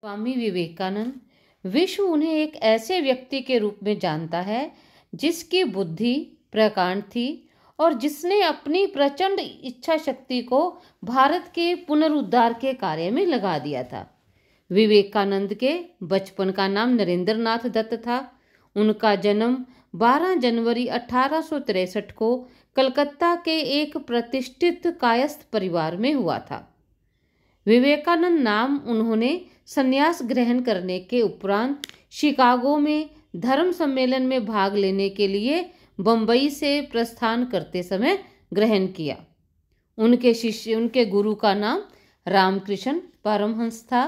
स्वामी विवेकानंद विश्व उन्हें एक ऐसे व्यक्ति के रूप में जानता है जिसकी बुद्धि प्रकांड थी और जिसने अपनी प्रचंड इच्छा शक्ति को भारत के पुनरुद्धार के कार्य में लगा दिया था। विवेकानंद के बचपन का नाम नरेंद्र नाथ दत्त था। उनका जन्म 12 जनवरी 1863 को कलकत्ता के एक प्रतिष्ठित कायस्थ परिवार में हुआ था। विवेकानंद नाम उन्होंने संन्यास ग्रहण करने के उपरांत शिकागो में धर्म सम्मेलन में भाग लेने के लिए बंबई से प्रस्थान करते समय ग्रहण किया। उनके गुरु का नाम रामकृष्ण परमहंस था।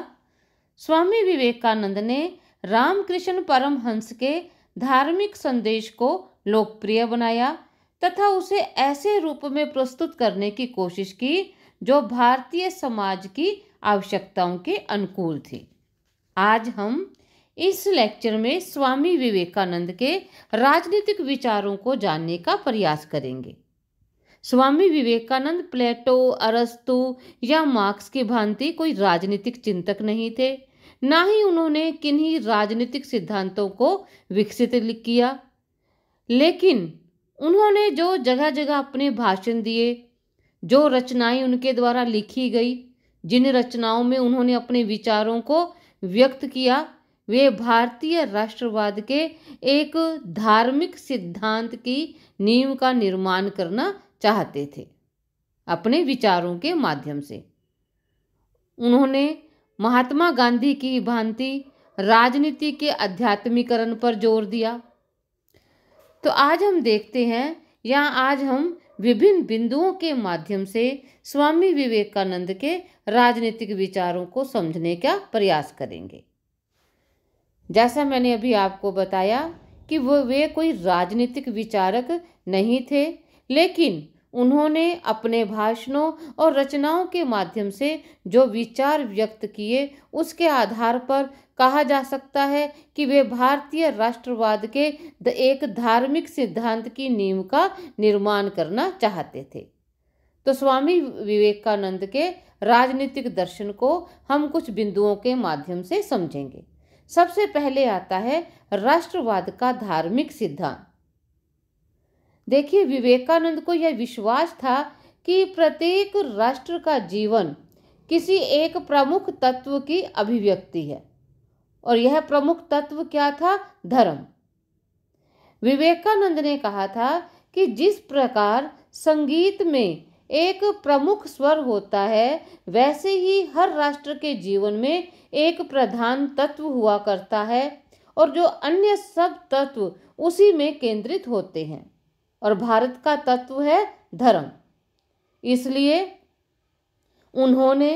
स्वामी विवेकानंद ने रामकृष्ण परमहंस के धार्मिक संदेश को लोकप्रिय बनाया तथा उसे ऐसे रूप में प्रस्तुत करने की कोशिश की जो भारतीय समाज की आवश्यकताओं के अनुकूल थी। आज हम इस लेक्चर में स्वामी विवेकानंद के राजनीतिक विचारों को जानने का प्रयास करेंगे। स्वामी विवेकानंद प्लेटो, अरस्तु या मार्क्स की भांति कोई राजनीतिक चिंतक नहीं थे, ना ही उन्होंने किन्हीं राजनीतिक सिद्धांतों को विकसित किया। लेकिन उन्होंने जो जगह जगह अपने भाषण दिए, जो रचनाएं उनके द्वारा लिखी गई, जिन रचनाओं में उन्होंने अपने विचारों को व्यक्त किया, वे भारतीय राष्ट्रवाद के एक धार्मिक सिद्धांत की नींव का निर्माण करना चाहते थे। अपने विचारों के माध्यम से उन्होंने महात्मा गांधी की भांति राजनीति के आध्यात्मिकरण पर जोर दिया। तो आज हम देखते हैं या आज हम विभिन्न बिंदुओं के माध्यम से स्वामी विवेकानंद के राजनीतिक विचारों को समझने का प्रयास करेंगे। जैसा मैंने अभी आपको बताया कि वे कोई राजनीतिक विचारक नहीं थे, लेकिन उन्होंने अपने भाषणों और रचनाओं के माध्यम से जो विचार व्यक्त किए उसके आधार पर कहा जा सकता है कि वे भारतीय राष्ट्रवाद के एक धार्मिक सिद्धांत की नींव का निर्माण करना चाहते थे। तो स्वामी विवेकानंद के राजनीतिक दर्शन को हम कुछ बिंदुओं के माध्यम से समझेंगे। सबसे पहले आता है राष्ट्रवाद का धार्मिक सिद्धांत। देखिए, विवेकानंद को यह विश्वास था कि प्रत्येक राष्ट्र का जीवन किसी एक प्रमुख तत्व की अभिव्यक्ति है, और यह प्रमुख तत्व क्या था? धर्म। विवेकानंद ने कहा था कि जिस प्रकार संगीत में एक प्रमुख स्वर होता है, वैसे ही हर राष्ट्र के जीवन में एक प्रधान तत्व हुआ करता है और जो अन्य सब तत्व उसी में केंद्रित होते हैं, और भारत का तत्व है धर्म। इसलिए उन्होंने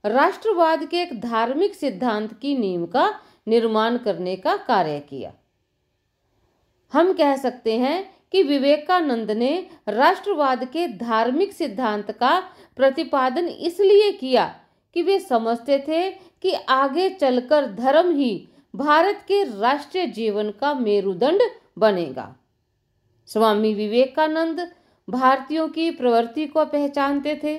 राष्ट्रवाद के एक धार्मिक सिद्धांत की नींव का निर्माण करने का कार्य किया। हम कह सकते हैं कि विवेकानंद ने राष्ट्रवाद के धार्मिक सिद्धांत का प्रतिपादन इसलिए किया कि वे समझते थे कि आगे चलकर धर्म ही भारत के राष्ट्रीय जीवन का मेरुदंड बनेगा। स्वामी विवेकानंद भारतीयों की प्रवृत्ति को पहचानते थे।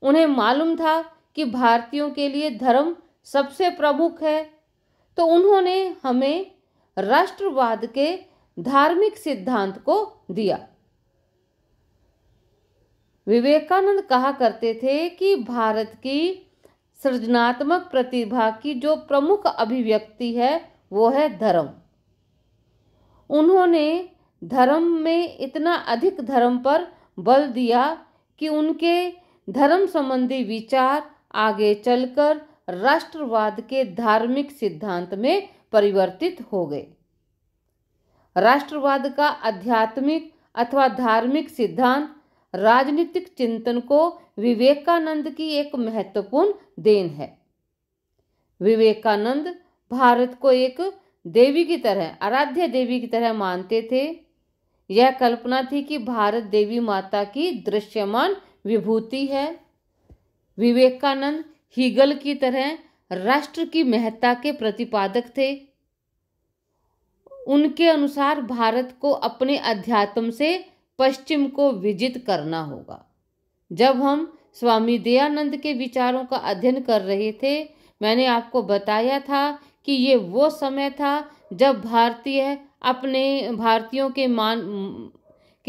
उन्हें मालूम था कि भारतीयों के लिए धर्म सबसे प्रमुख है, तो उन्होंने हमें राष्ट्रवाद के धार्मिक सिद्धांत को दिया। विवेकानंद कहा करते थे कि भारत की सृजनात्मक प्रतिभा की जो प्रमुख अभिव्यक्ति है वो है धर्म। उन्होंने धर्म में इतना अधिक धर्म पर बल दिया कि उनके धर्म संबंधी विचार आगे चलकर राष्ट्रवाद के धार्मिक सिद्धांत में परिवर्तित हो गए। राष्ट्रवाद का आध्यात्मिक अथवा धार्मिक सिद्धांत राजनीतिक चिंतन को विवेकानंद की एक महत्वपूर्ण देन है। विवेकानंद भारत को एक देवी की तरह, आराध्य देवी की तरह मानते थे। यह कल्पना थी कि भारत देवी माता की दृश्यमान विभूति है। विवेकानंद हीगल की तरह राष्ट्र की महत्ता के प्रतिपादक थे। उनके अनुसार भारत को अपने अध्यात्म से पश्चिम को विजित करना होगा। जब हम स्वामी दयानंद के विचारों का अध्ययन कर रहे थे, मैंने आपको बताया था कि ये वो समय था जब भारतीयों के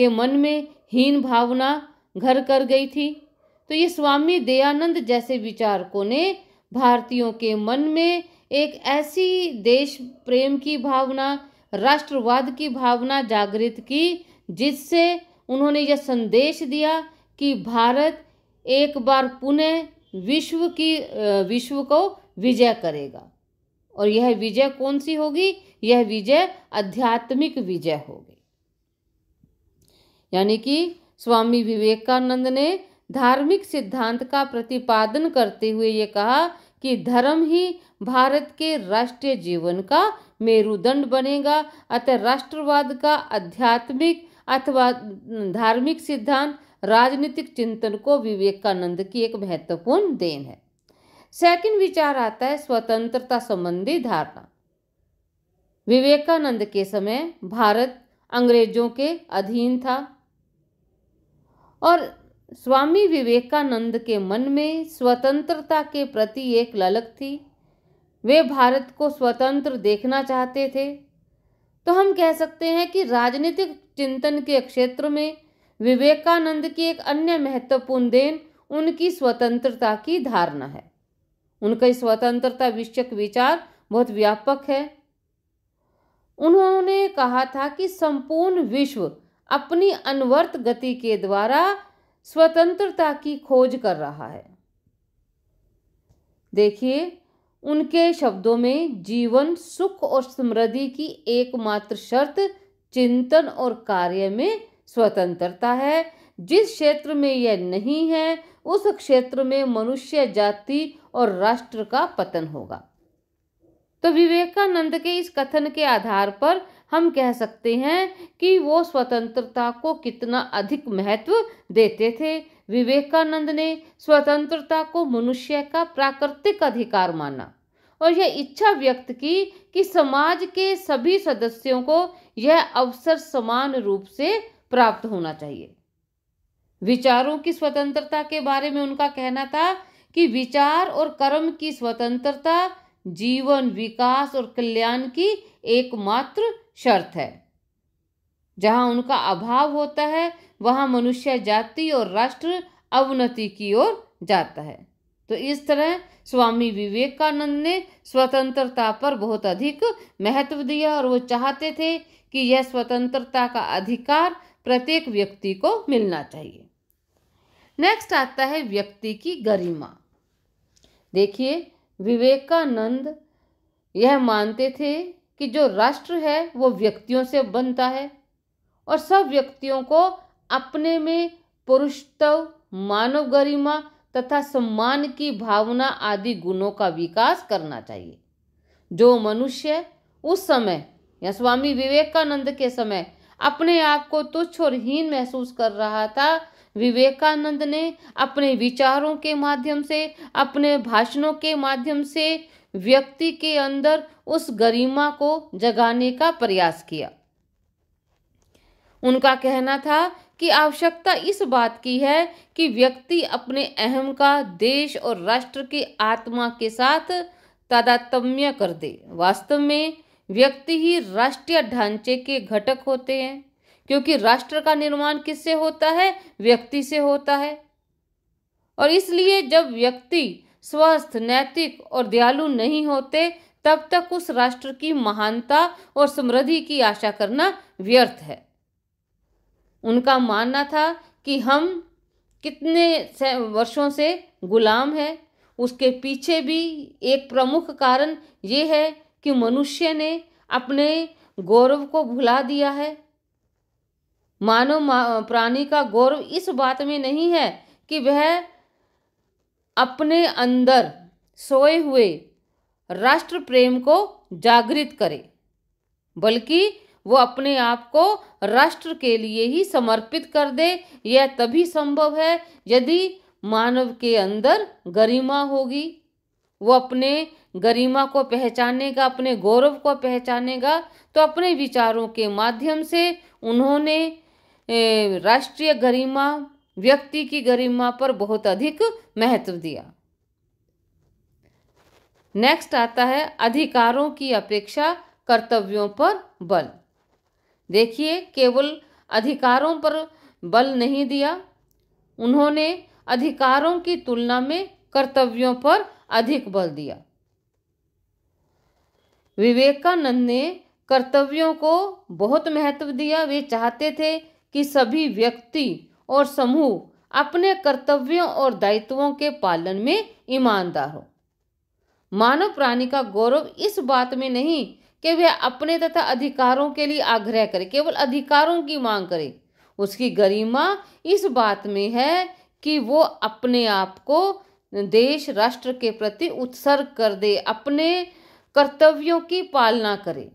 मन में हीन भावना घर कर गई थी। तो ये स्वामी दयानंद जैसे विचारकों ने भारतीयों के मन में एक ऐसी देश प्रेम की भावना, राष्ट्रवाद की भावना जागृत की, जिससे उन्होंने यह संदेश दिया कि भारत एक बार पुनः विश्व को विजय करेगा। और यह विजय कौन सी होगी? यह विजय आध्यात्मिक विजय होगी। यानी कि स्वामी विवेकानंद ने धार्मिक सिद्धांत का प्रतिपादन करते हुए ये कहा कि धर्म ही भारत के राष्ट्रीय जीवन का मेरुदंड बनेगा। अतः राष्ट्रवाद का आध्यात्मिक अथवा धार्मिक सिद्धांत राजनीतिक चिंतन को विवेकानंद की एक महत्वपूर्ण देन है। सेकंड विचार आता है स्वतंत्रता संबंधी धारणा। विवेकानंद के समय भारत अंग्रेजों के अधीन था और स्वामी विवेकानंद के मन में स्वतंत्रता के प्रति एक ललक थी। वे भारत को स्वतंत्र देखना चाहते थे। तो हम कह सकते हैं कि राजनीतिक चिंतन के क्षेत्र में विवेकानंद की एक अन्य महत्वपूर्ण देन उनकी स्वतंत्रता की धारणा है। उनका स्वतंत्रता विषयक विचार बहुत व्यापक है। उन्होंने कहा था कि संपूर्ण विश्व अपनी अनवर्त गति के द्वारा स्वतंत्रता की खोज कर रहा है। देखिए, उनके शब्दों में जीवन, सुख और समृद्धि की एकमात्र शर्त चिंतन और कार्य में स्वतंत्रता है। जिस क्षेत्र में यह नहीं है, उस क्षेत्र में मनुष्य जाति और राष्ट्र का पतन होगा। तो विवेकानंद के इस कथन के आधार पर हम कह सकते हैं कि वो स्वतंत्रता को कितना अधिक महत्व देते थे। विवेकानंद ने स्वतंत्रता को मनुष्य का प्राकृतिक अधिकार माना और यह इच्छा व्यक्त की कि समाज के सभी सदस्यों को यह अवसर समान रूप से प्राप्त होना चाहिए। विचारों की स्वतंत्रता के बारे में उनका कहना था कि विचार और कर्म की स्वतंत्रता जीवन, विकास और कल्याण की एकमात्र शर्त है। जहां उनका अभाव होता है, वहां मनुष्य जाति और राष्ट्र अवनति की ओर जाता है। तो इस तरह स्वामी विवेकानंद ने स्वतंत्रता पर बहुत अधिक महत्व दिया और वो चाहते थे कि यह स्वतंत्रता का अधिकार प्रत्येक व्यक्ति को मिलना चाहिए। नेक्स्ट आता है व्यक्ति की गरिमा। देखिए, विवेकानंद यह मानते थे कि जो राष्ट्र है वो व्यक्तियों से बनता है और सब व्यक्तियों को अपने में पुरुषत्व, मानव गरिमा तथा सम्मान की भावना आदि गुणों का विकास करना चाहिए। जो मनुष्य उस समय या स्वामी विवेकानंद के समय अपने आप को तुच्छ और हीन महसूस कर रहा था, विवेकानंद ने अपने विचारों के माध्यम से, अपने भाषणों के माध्यम से व्यक्ति के अंदर उस गरिमा को जगाने का प्रयास किया। उनका कहना था कि आवश्यकता इस बात की है कि व्यक्ति अपने अहम का देश और राष्ट्र की आत्मा के साथ तादात्म्य कर दे। वास्तव में व्यक्ति ही राष्ट्रीय ढांचे के घटक होते हैं, क्योंकि राष्ट्र का निर्माण किससे होता है? व्यक्ति से होता है। और इसलिए जब व्यक्ति स्वस्थ, नैतिक और दयालु नहीं होते, तब तक उस राष्ट्र की महानता और समृद्धि की आशा करना व्यर्थ है। उनका मानना था कि हम कितने वर्षों से गुलाम हैं। उसके पीछे भी एक प्रमुख कारण ये है कि मनुष्य ने अपने गौरव को भुला दिया है। मानव प्राणी का गौरव इस बात में नहीं है कि वह अपने अंदर सोए हुए राष्ट्र प्रेम को जागृत करे, बल्कि वो अपने आप को राष्ट्र के लिए ही समर्पित कर दे। यह तभी संभव है यदि मानव के अंदर गरिमा होगी। वो अपने गरिमा को पहचानेगा, अपने गौरव को पहचानेगा। तो अपने विचारों के माध्यम से उन्होंने राष्ट्रीय गरिमा, व्यक्ति की गरिमा पर बहुत अधिक महत्व दिया। नेक्स्ट आता है अधिकारों की अपेक्षा कर्तव्यों पर बल। देखिए, केवल अधिकारों पर बल नहीं दिया, उन्होंने अधिकारों की तुलना में कर्तव्यों पर अधिक बल दिया। विवेकानंद ने कर्तव्यों को बहुत महत्व दिया। वे चाहते थे कि सभी व्यक्ति और समूह अपने कर्तव्यों और दायित्वों के पालन में ईमानदार हो। मानव प्राणी का गौरव इस बात में नहीं कि वह अपने तथा अधिकारों के लिए आग्रह करे, केवल अधिकारों की मांग करे। उसकी गरिमा इस बात में है कि वो अपने आप को देश राष्ट्र के प्रति उत्सर्ग कर दे, अपने कर्तव्यों की पालना करे।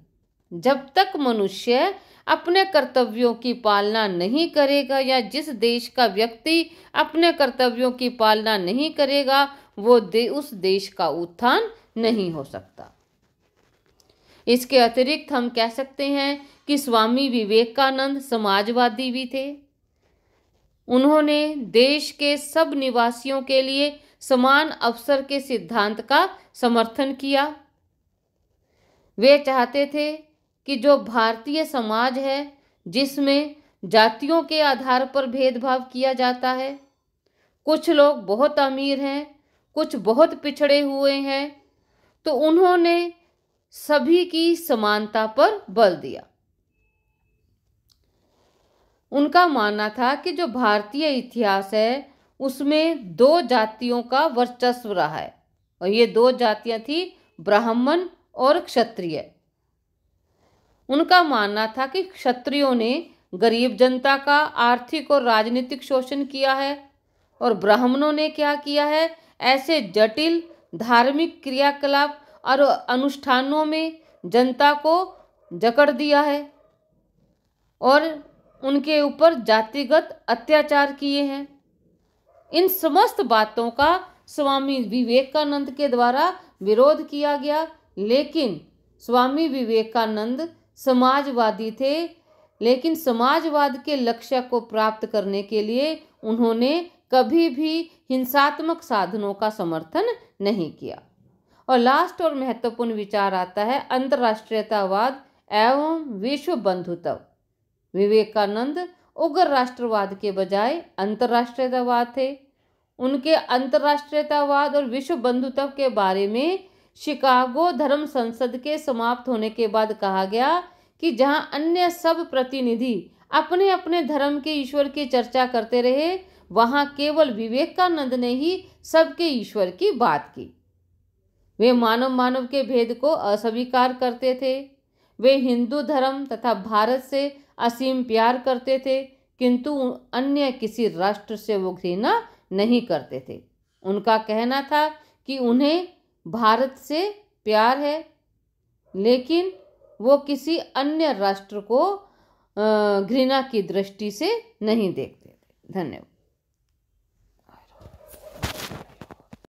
जब तक मनुष्य अपने कर्तव्यों की पालना नहीं करेगा या जिस देश का व्यक्ति अपने कर्तव्यों की पालना नहीं करेगा, वो उस देश का उत्थान नहीं हो सकता। इसके अतिरिक्त हम कह सकते हैं कि स्वामी विवेकानंद समाजवादी भी थे। उन्होंने देश के सब निवासियों के लिए समान अवसर के सिद्धांत का समर्थन किया। वे चाहते थे कि जो भारतीय समाज है, जिसमें जातियों के आधार पर भेदभाव किया जाता है, कुछ लोग बहुत अमीर हैं, कुछ बहुत पिछड़े हुए हैं, तो उन्होंने सभी की समानता पर बल दिया। उनका मानना था कि जो भारतीय इतिहास है उसमें दो जातियों का वर्चस्व रहा है, और ये दो जातियां थी ब्राह्मण और क्षत्रिय। उनका मानना था कि क्षत्रियों ने गरीब जनता का आर्थिक और राजनीतिक शोषण किया है, और ब्राह्मणों ने क्या किया है, ऐसे जटिल धार्मिक क्रियाकलाप और अनुष्ठानों में जनता को जकड़ दिया है और उनके ऊपर जातिगत अत्याचार किए हैं। इन समस्त बातों का स्वामी विवेकानंद के द्वारा विरोध किया गया, लेकिन स्वामी विवेकानंद समाजवादी थे, लेकिन समाजवाद के लक्ष्य को प्राप्त करने के लिए उन्होंने कभी भी हिंसात्मक साधनों का समर्थन नहीं किया। और लास्ट और महत्वपूर्ण विचार आता है अंतर्राष्ट्रीयतावाद एवं विश्व बंधुत्व। विवेकानंद उग्र राष्ट्रवाद के बजाय अंतर्राष्ट्रीयतावाद थे। उनके अंतर्राष्ट्रीयतावाद और विश्व बंधुत्व के बारे में शिकागो धर्म संसद के समाप्त होने के बाद कहा गया कि जहां अन्य सब प्रतिनिधि अपने अपने धर्म के ईश्वर की चर्चा करते रहे, वहां केवल विवेकानंद ने ही सबके ईश्वर की बात की। वे मानव के भेद को अस्वीकार करते थे। वे हिंदू धर्म तथा भारत से असीम प्यार करते थे, किंतु अन्य किसी राष्ट्र से वो घृणा नहीं करते थे। उनका कहना था कि उन्हें भारत से प्यार है, लेकिन वो किसी अन्य राष्ट्र को घृणा की दृष्टि से नहीं देखते थे। धन्यवाद।